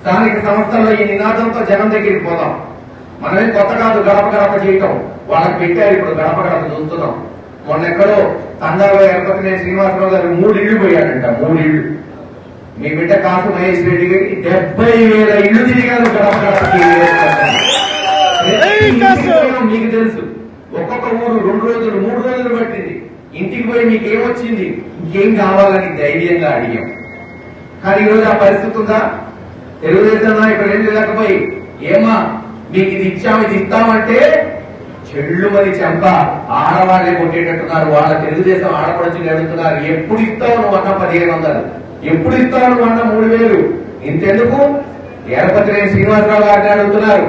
స్థానిక సంస్థల్లో ఈ నినాదంతో జనం దగ్గరికి పోదాం. మనమే కొత్త కాదు గడప గడప చేయటం, వాళ్ళకి పెట్టారు. ఇప్పుడు గడప గడప చూస్తున్నాం. మొన్నెక్కడో తండాలో ఎరపతినే శ్రీనివాసరావు గారు 3 ఇళ్లు పోయాడంట. 3 ఇళ్లు. మీ బిడ్డ కాసు మహేష్ రెడ్డి గారికి 70,000 ఇళ్లు తిరిగారు గడప గడపకి. మీకు తెలుసు, ఒక్కొక్క ఊరు 2 రోజులు 3 రోజులు పట్టింది. ఇంటికి పోయి మీకేమొచ్చింది, ఇంకేం కావాలని ధైర్యంగా అడిగాం. కానీ ఈరోజు ఆ పరిస్థితి ఉందా? తెలుగుదేశం నాయకులు ఏం లేకపోయి ఏమా మీకు ఇది ఇచ్చాము ఇది ఇస్తామంటే చెళ్ళు మరి చెంప ఆడవాళ్లే కొట్టేటట్టున్నారు. వాళ్ళ తెలుగుదేశం ఆడపడుచులు అడుగుతున్నారు, ఎప్పుడు ఇస్తావు నువ్వు అన్న 1,500, ఎప్పుడు ఇస్తావు నువ్వు అన్న 3,000. ఇంతెందుకు ఎరపతిరేని శ్రీనివాసరావు గారిని అడుగుతున్నారు,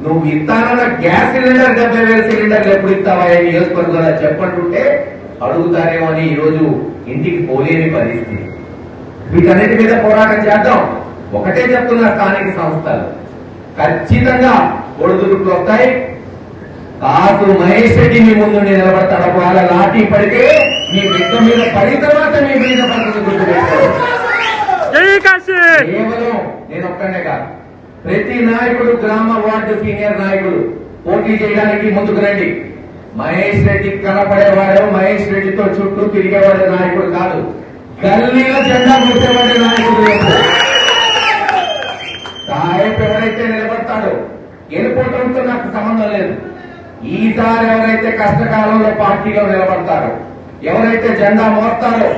నువ్వు ఇస్తానన్న గ్యాస్ సిలిండర్ 70,000 సిలిండర్లు ఎప్పుడు ఇస్తావా నియోజకవర్గంలో చెప్పంటుంటే అడుగుతారేమో అని ఈరోజు ఇంటికి పోలేని పరిస్థితి. వీటన్నిటి మీద పోరాటం చేద్దాం. ఒకటే చెప్తున్నా, స్థానిక సంస్థలు ఖచ్చితంగా ఒడిదుడుకులు వస్తాయి. కాదు మహేష్ రెడ్డి మీ ముందు నిలబడతాడు. వాళ్ళ లాఠీ పడితే మీ బిడ్డ మీద పడి తర్వాత మీ మీద పడుతుంది. గుర్తుపెట్టుకోండి. కేవలం నేను ఒక్కనే కాదు, ప్రతి నాయకుడు గ్రామ వార్డు సీనియర్ నాయకుడు పోటీ చేయడానికి ముందుకు రండి. మహేష్ రెడ్డి కనపడేవాడు, మహేష్ రెడ్డితో చుట్టూ తిరిగేవాడే నాయకుడు కాదు, గల్లీలో జెండా కూర్చోబడే నాయకుడు. సాహెబ్ ఎవరైతే నిలబడతాడో గెలుపోవడంతో నాకు సంబంధం లేదు. ఈసారి ఎవరైతే కష్టకాలంలో పార్టీలో నిలబడతారో, ఎవరైతే జెండా మోస్తారో,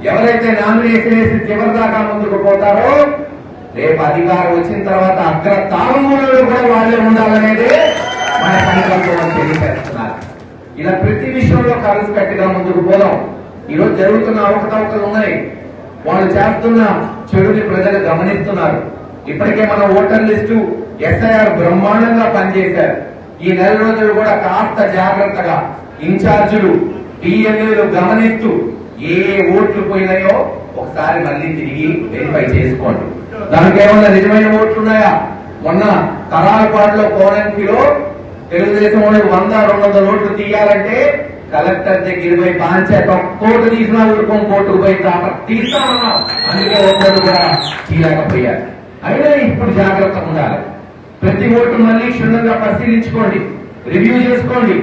ఎవరైతే నామినేషన్ వేసి చివరి దాకా ముందుకు పోతారో, రేపు అధికారం వచ్చిన తర్వాత అగ్ర తాళమూలలో కూడా వాళ్ళే ఉండాలనేదే మన సంకల్పం తెలియజేస్తున్నారు. ఇలా ప్రతి విషయంలో కలిసి కట్టిగా ముందుకు పోదాం. ఈరోజు జరుగుతున్న అవకతవకలు ఉన్నాయి. వాళ్ళు చేస్తున్న చెడుని ప్రజలు గమనిస్తున్నారు. ఇప్పటికే మన ఓటర్ లిస్టు ఎస్ఐఆర్ బ్రహ్మాండంగా పనిచేశారు. ఈ 4 రోజులు కూడా కాస్త జాగ్రత్తగా ఇన్ఛార్జీలు డిఎల్ఏలు గమనిస్తూ ఏ ఓట్లు పోయినాయో ఒకసారి మళ్ళీ తిరిగి వెరిఫై చేసుకోండి. దానికి ఏమన్నా నిజమైన ఓట్లు ఉన్నాయా? మొన్న తరాలపాడులో కోనంకిలో తెలుగుదేశం వాళ్ళు 100-200 ఓట్లు తీయాలంటే కలెక్టర్ దగ్గర పోయి పాంచాయత్ కోర్టు తీసినా ఊరుకోం, కోర్టుకు పోయి తీస్తామన్నాం. అందుకే ఓట్లు కూడా తీయలేకపోయారు. అయినా ఇప్పుడు జాగ్రత్తగా ఉండాలి. ప్రతి ఓటు మళ్ళీ క్షుణ్ణంగా పరిశీలించుకోండి, రివ్యూ చేసుకోండి.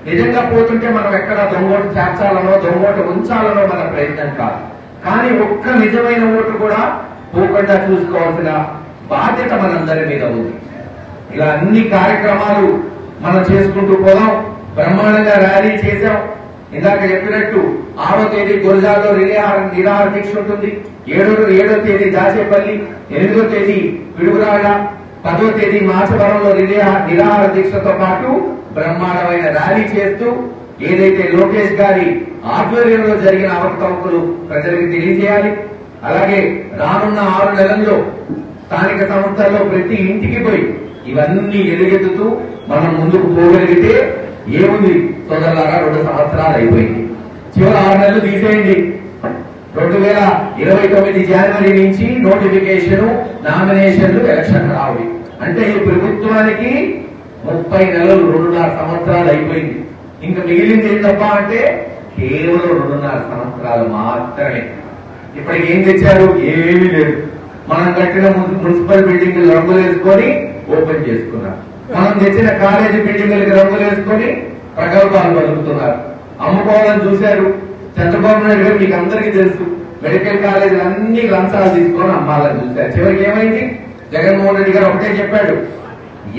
నిజంగా పోతుంటే మనం ఎక్కడ దొంగోటు చేర్చాలనో దొంగోటు ఉంచాలనో మన ప్రయత్నం కాదు. కానీ ఒక్క నిజమైన ఓటు కూడా పోకుండా చూసుకోవాల్సిన బాధ్యత మనందరి మీద ఉంది. ఇలా అన్ని కార్యక్రమాలు మనం చేసుకుంటూ పోదాం. బ్రహ్మాండంగా ర్యాలీ చేశాం. ఇందాక చెప్పినట్టు 6వ తేదీ గురజాల్లో నిరాహార దీక్ష ఉంటుంది. 7వ తేదీ దాచేపల్లి, 8వ తేదీ పిడుగురాళ్ళ, 10వ తేదీ మాచవరంలో నిరాహార దీక్షతో పాటు బ్రహ్మాండమైన ర్యాలీ చేస్తూ ఏదైతే లోకేష్ గారి ఆధ్వర్యంలో జరిగిన అవకతవకలు ప్రజలకు తెలియజేయాలి. అలాగే రానున్న 6 నెలల్లో స్థానిక సంస్థల్లో ప్రతి ఇంటికి పోయి ఇవన్నీ ఎలుగెత్తుతూ మనం ముందుకు పోగలిగితే ఏముంది సోదరులారా, 2 సంవత్సరాలు అయిపోయింది. చివరి 6 నెలలు తీసేయండి. 2029 జనవరి నుంచి నోటిఫికేషన్, నామినేషన్లు, ఎలక్షన్ రావాలి అంటే ఈ ప్రభుత్వానికి 30 నెలలు 2.5 సంవత్సరాలు అయిపోయింది. ఇంకా మిగిలింది ఏంటప్ప అంటే కేవలం 2.5 సంవత్సరాలు మాత్రమే. ఇప్పటికి ఏం తెచ్చారు? ఏమీ లేదు. మనం కట్టిన మున్సిపల్ బిల్డింగ్లు రంగులు వేసుకొని ఓపెన్ చేసుకున్నారు. మనం తెచ్చిన కాలేజీ బిల్డింగ్లకి రంగులు వేసుకొని ప్రగల్భాలు పలుకుతున్నారు. అమ్ముకోవాలని చూశారు. చంద్రబాబు నాయుడు గారు మీకు అందరికీ తెలుసు, మెడికల్ కాలేజీలు అన్ని లంచాలు తీసుకొని అమ్మాలని చూశారు. చివరికి ఏమైంది? జగన్మోహన్ రెడ్డి గారు ఒకటే చెప్పాడు,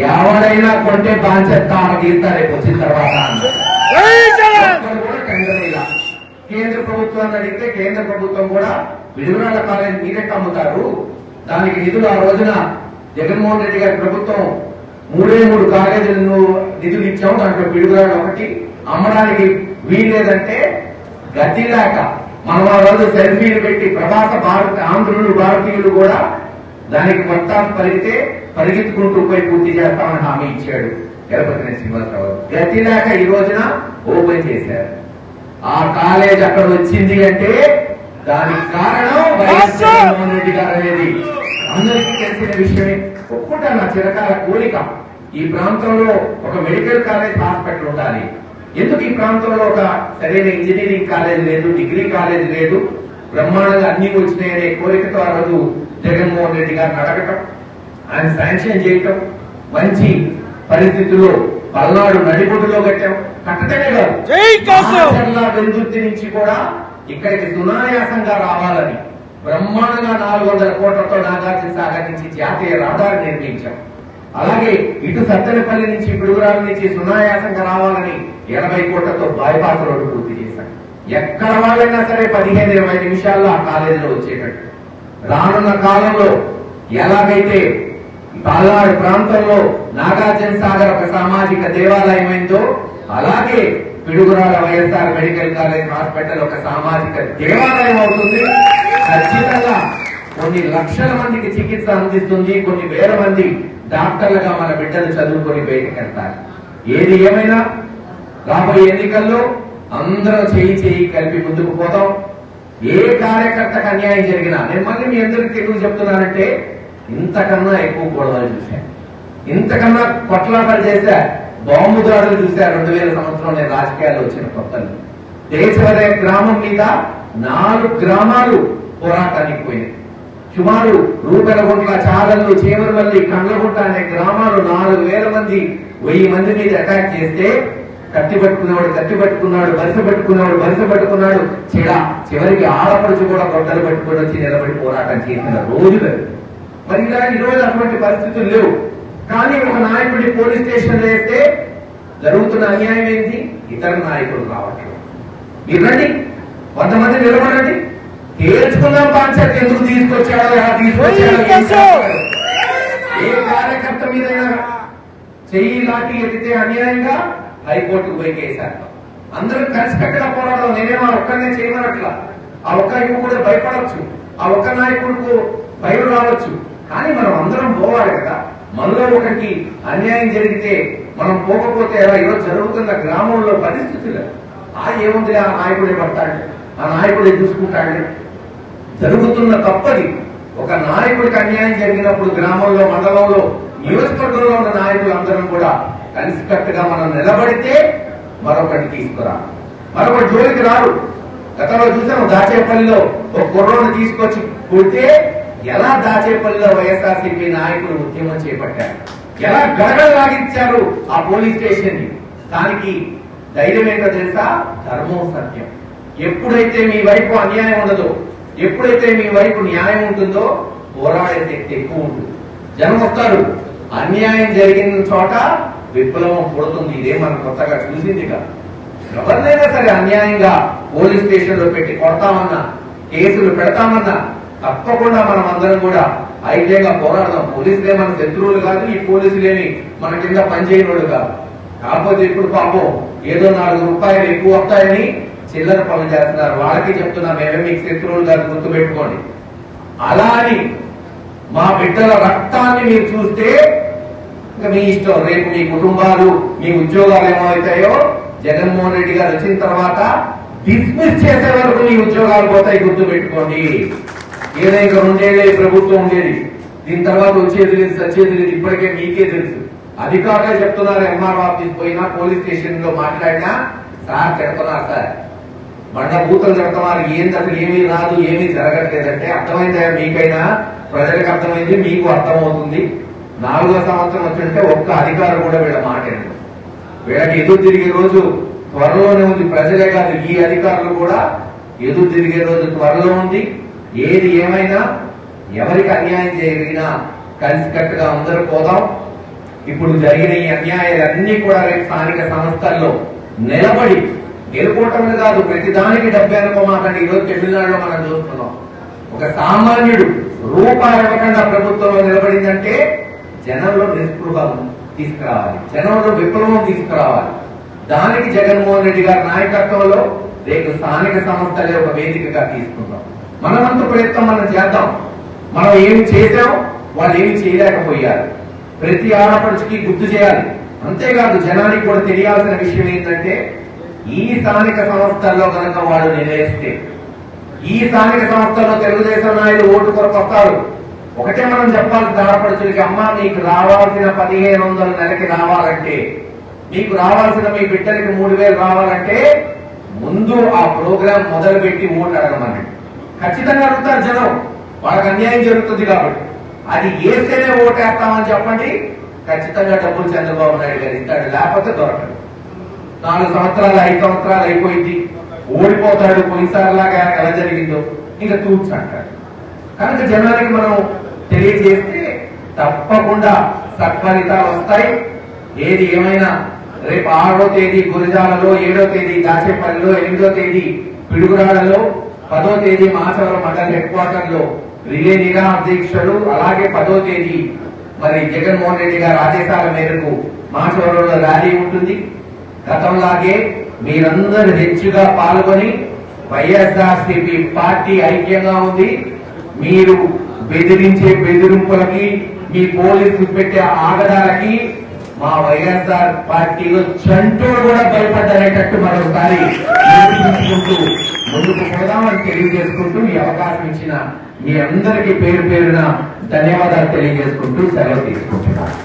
ఎవరైనా కొంటే బాధ్యత తీస్తా రేపు వచ్చిన తర్వాత. కేంద్ర ప్రభుత్వాన్ని అడిగితే కేంద్ర ప్రభుత్వం కూడా విడుదల కాలేజీ మీరెట్ అమ్ముతారు, దానికి నిధులు ఆ రోజున జగన్మోహన్ రెడ్డి గారి ప్రభుత్వం 3 కాలేజీలను నిధులు ఇచ్చాము, దాంట్లో పిడుగురాడు ఒకటి అమ్మడానికి వీల్లేదంటే గతి లేక మనం ఆ రోజు సెల్ఫీలు పెట్టి ప్రవాస ఆంధ్రులు భారతీయులు కూడా దానికి మొత్తం పరిగెత్తుకుంటూ పోయి పూర్తి చేస్తామని హామీ ఇచ్చాడు ఎరపతినేని శ్రీనివాసరావు. గతి లేక ఈ రోజున ఓపెన్ చేశారు. ఆ కాలేజ్ అక్కడ వచ్చింది అంటే దానికి కారణం వైఎస్ జగన్మోహన్ రెడ్డి గారు అనేది అందరికీ తెలిసిన విషయమే. ఒప్పుకుంటా, నా చిరకాల కోరిక ఈ ప్రాంతంలో ఒక మెడికల్ కాలేజ్, హాస్పిటల్ ఉండాలి. ఎందుకు ఈ ప్రాంతంలో ఒక సరైన ఇంజనీరింగ్ కాలేజ్ లేదు, డిగ్రీ కాలేజ్ లేదు, బ్రహ్మాండంగా అన్ని వచ్చినాయనే కోరికతో ఆ రోజు జగన్మోహన్ రెడ్డి గారిని అడగటం, ఆయన శాంక్షన్ చేయటం, మంచి పరిస్థితుల్లో పల్నాడు నడిబొడ్డులో కట్టడమే కాదు వెలుగుర్తి నుంచి కూడా ఇక్కడికి సునాయాసంగా రావాలని బ్రహ్మాండంగా 400 కోట్లతో నాగార్జున సాగర్ నుంచి జాతీయ రహదారి నిర్మించాం. అలాగే ఇటు సత్తెనపల్లి నుంచి పిడుగురాల నుంచి సునాయాసంగా రావాలని 80 కోట్లతో బైపాస్ రోడ్డు పూర్తి చేశాం. ఎక్కడ వాళ్ళైనా సరే 15-20 నిమిషాల్లో ఆ కాలేజీలో వచ్చేటట్టు రానున్న కాలంలో ఎలాగైతే పల్నాడు ప్రాంతంలో నాగార్జున సాగర్ ఒక సామాజిక దేవాలయమైందో అలాగే Piduguralla YSR medical college hospital ఒక సామాజిక దేవాలయం అవుతుంది. ఖచ్చితంగా కొన్ని లక్షల మందికి చికిత్స అందిస్తుంది. కొన్ని వేల మంది డాక్టర్లుగా మన బిడ్డలు చదువుకొని బయటకు వెళ్తారు. ఏది ఏమైనా రాబోయే ఎన్నికల్లో అందరం చేయి కలిపి ముందుకు పోతాం. ఏ కార్యకర్తకు అన్యాయం జరిగినా నేను మళ్ళీ మీ అందరికీ ఎందుకు చెప్తున్నానంటే ఇంతకన్నా ఎక్కువ గొడవలు చూశాను, ఇంతకన్నా కొట్లాటలు చేశా, బాంబు దాడులు చూశా. 2000 సంవత్సరం నేను రాజకీయాల్లో వచ్చిన కొత్తలు దేశవరే గ్రామం మీద 4 గ్రామాలు పోరాటానికి పోయింది. సుమారు రూపెలగుంట్ల, చాగల్లు, చేమరవల్లి, కండ్లగుంట అనే గ్రామాలు 4000 మంది 1000 మంది మీద అటాక్ చేస్తే కత్తి పట్టుకున్నాడు, బరిస పట్టుకున్నాడు, చివరికి ఆడపడుచు కూడా గొడ్డలు పట్టుకుని వచ్చి నిలబడి పోరాటం చేసిన రోజులు. మరి ఇలా ఈ రోజు అటువంటి పరిస్థితులు లేవు. కానీ ఒక నాయకుడి పోలీస్ స్టేషన్ వేస్తే జరుగుతున్న అన్యాయం ఏంటి? ఇతర నాయకులు రావట్లేదు. మీరు రండి, 100 మంది నిలబడండి, తేల్చుకుందాం పంచాయతీ ఎందుకు తీసుకొచ్చాడో, ఎలా తీసుకొచ్చాడో. ఏ కార్యకర్త మీదైనా చెయ్యి లాంటి ఎత్తితే అన్యాయంగా హైకోర్టుకు పోయి కేసారు. అందరూ కలిసికట్టుగా పోరాడదాం. నేనేమో ఒక్కరినే చేయమనట్లా. ఆ ఒక్క యువకుడు భయపడవచ్చు, ఆ ఒక్క నాయకుడుకు భయం రావచ్చు. కానీ మనం అందరం పోవాలి కదా. మనలో ఒకరికి అన్యాయం జరిగితే మనం పోకపోతే ఎలా? ఈరోజు జరుగుతున్న గ్రామంలో పరిస్థితులు ఏముంది, ఆ నాయకుడే పడతాడు, ఆ నాయకుడే చూసుకుంటాడు. జరుగుతున్న తప్పది. ఒక నాయకుడికి అన్యాయం జరిగినప్పుడు గ్రామంలో, మండలంలో, నియోజకవర్గంలో ఉన్న నాయకులు అందరం కూడా కలిసికట్టుగా మనం నిలబడితే మరొకటి తీసుకురా, మరొకటి జోలికి రారు. గతంలో చూసాము దాచేపల్లిలో ఒక కుర్రోని తీసుకొచ్చి కొడితే ఎలా దాచేపల్లిలో వైఎస్ఆర్సీపీ నాయకులు ఉద్యమం చేపట్టారు, ఎలా గడగడలాగించారు ఆ పోలీస్ స్టేషన్ ని. దానికి ధైర్యం ఏంటో తెలుసా? ధర్మం, సత్యం. ఎప్పుడైతే మీ వైపు అన్యాయం ఉండదో, ఎప్పుడైతే మీ వైపు న్యాయం ఉంటుందో పోరాడే శక్తి ఎక్కువ ఉంటుంది. జనం వస్తారు. అన్యాయం జరిగిన చోట విప్లవం పుడుతుంది. ఇదే మనం కొత్తగా చూసింది కాదు. ఎవరినైనా సరే అన్యాయంగా పోలీస్ స్టేషన్ లో పెట్టి కొడతామన్నా, కేసులు పెడతామన్నా తప్పకుండా మనం అందరం కూడా ఐక్యంగా పోరాడదాం. పోలీసులే మన శత్రువులు కాదు, ఈ పోలీసులేమి మన కింద పనిచేయనోడు కాదు. కాకపోతే ఇప్పుడు పాపం ఏదో 4 రూపాయలు ఎక్కువ వస్తాయని చిల్లర పనులు చేస్తున్నారు. వాళ్ళకి చెప్తున్నా, మేమే మీకు శత్రువులు కాదు, గుర్తుపెట్టుకోండి. అలా అని మా బిడ్డల రక్తాన్ని మీరు చూస్తే ఇంకా మీ ఇష్టం. రేపు మీ కుటుంబాలు, మీ ఉద్యోగాలు ఏమవుతాయో జగన్మోహన్ రెడ్డి గారు వచ్చిన తర్వాత డిస్మిస్ చేసే వరకు మీ ఉద్యోగాలు పోతాయి, గుర్తుపెట్టుకోండి. ఏదైనా 2 ఏళ్ళే ప్రభుత్వం ఉండేది, దీని తర్వాత వచ్చేది లేదు, సచ్చేది లేదు. ఇప్పటికే మీకే తెలుసు. అధికారులే చెప్తున్నారు. ఎంఆర్ ఆఫీస్ పోయినా, పోలీస్ స్టేషన్ లో మాట్లాడినా సార్ చెప్తున్నారు, సార్ బండ బూతలు చెప్తున్నారు. ఏంది అసలు ఏమీ రాదు, ఏమీ జరగట్లేదంటే అర్థమైందా? మీకైనా ప్రజలకు అర్థమైంది, మీకు అర్థమవుతుంది. 4వ సంవత్సరం వచ్చింటే ఒక్క అధికారులు కూడా వీళ్ళ మాట వీళ్ళకి ఎదురు తిరిగే రోజు త్వరలోనే ఉంది. ప్రజలే కాదు, ఈ అధికారులు కూడా ఎదురు తిరిగే రోజు త్వరలో ఉంది. ఏది ఏమైనా ఎవరికి అన్యాయం జరిగినా కలిసికట్టుగా అందరూ పోదాం. ఇప్పుడు జరిగిన ఈ అన్యాయాలన్నీ కూడా రేపు స్థానిక సంస్థల్లో నిలబడి గెలుపోవటమే కాదు, ప్రతిదానికి 70 అనుకోమాకండి. ఈరోజు తమిళనాడులో మనం చూస్తున్నాం. ఒక సామాన్యుడు రూపాయి ఇవ్వకుండా ప్రభుత్వంలో నిలబడిందంటే జనంలో నిస్పృహ తీసుకురావాలి, జనంలో విప్లవం తీసుకురావాలి. దానికి జగన్మోహన్ రెడ్డి గారి నాయకత్వంలో రేపు స్థానిక సంస్థలే ఒక వేదికగా తీసుకుందాం. మనమంతా ప్రయత్నం మనం చేద్దాం. మనం ఏమి చేశాం, వాళ్ళు ఏమి చేయలేకపోయారు. ప్రతి ఆడపడుచుకి గుర్తు చేయాలి. అంతేకాదు జనానికి కూడా తెలియాల్సిన విషయం ఏంటంటే ఈ స్థానిక సంస్థల్లో కనుక వాళ్ళు నిర్ణయిస్తే, ఈ స్థానిక సంస్థల్లో తెలుగుదేశం నాయకులు ఓటు కొరకు వస్తారు. ఒకటే మనం చెప్పాల్సిన ఆడపడుచులకి, అమ్మ మీకు రావాల్సిన 1500 నెలకి రావాలంటే, మీకు రావాల్సిన మీ బిడ్డలకి 3000 రావాలంటే ముందు ఆ ప్రోగ్రాం మొదలుపెట్టి ఓటు అడగమని. ఖచ్చితంగా అడుగుతారు జనం, వాళ్ళకి అన్యాయం జరుగుతుంది కాబట్టి. అది వేస్తేనే ఓటేస్తామని చెప్పండి, ఖచ్చితంగా డబ్బులు చంద్రబాబు నాయుడు గారు ఇస్తాడు, లేకపోతే దొరకడు. 4 సంవత్సరాలు 5 సంవత్సరాలు అయిపోయింది, ఓడిపోతాడు. పోయినసారిలాగా ఎలా జరిగిందో ఇంకా తూర్చు అంటాడు. కనుక జనానికి మనం తెలియజేస్తే తప్పకుండా సత్ఫలితాలు వస్తాయి. ఏది ఏమైనా రేపు 6వ తేదీ గురజాలలో, 7వ తేదీ దాచేపల్లిలో, 8వ తేదీ పిడుగురాళ్లలో, 10వ తేదీ మాచవరం మండల హెడ్ క్వార్టర్ లో రిలే నిరాహార దీక్షలు, అలాగే 10వ తేదీ మరి జగన్మోహన్ రెడ్డి గారి ఆదేశాల మేరకు మాచవరంలో ర్యాలీ ఉంటుంది. గతంలాగే మీరందరూ హెచ్చుగా పాల్గొని వైఎస్ఆర్సీపీ పార్టీ ఐక్యంగా ఉంది. మీరు బెదిరించే బెదిరింపులకి, మీ పోలీసులు పెట్టే ఆగడాలకి మా వైఎస్ఆర్ పార్టీలో చంటోడు కూడా భయపడ్డనేటట్టు మరోసారి ముందుకు పోదామని తెలియజేసుకుంటూ ఈ అవకాశం ఇచ్చిన మీ అందరికీ పేరు పేరున ధన్యవాదాలు తెలియజేసుకుంటూ సెలవు తీసుకుంటున్నాను.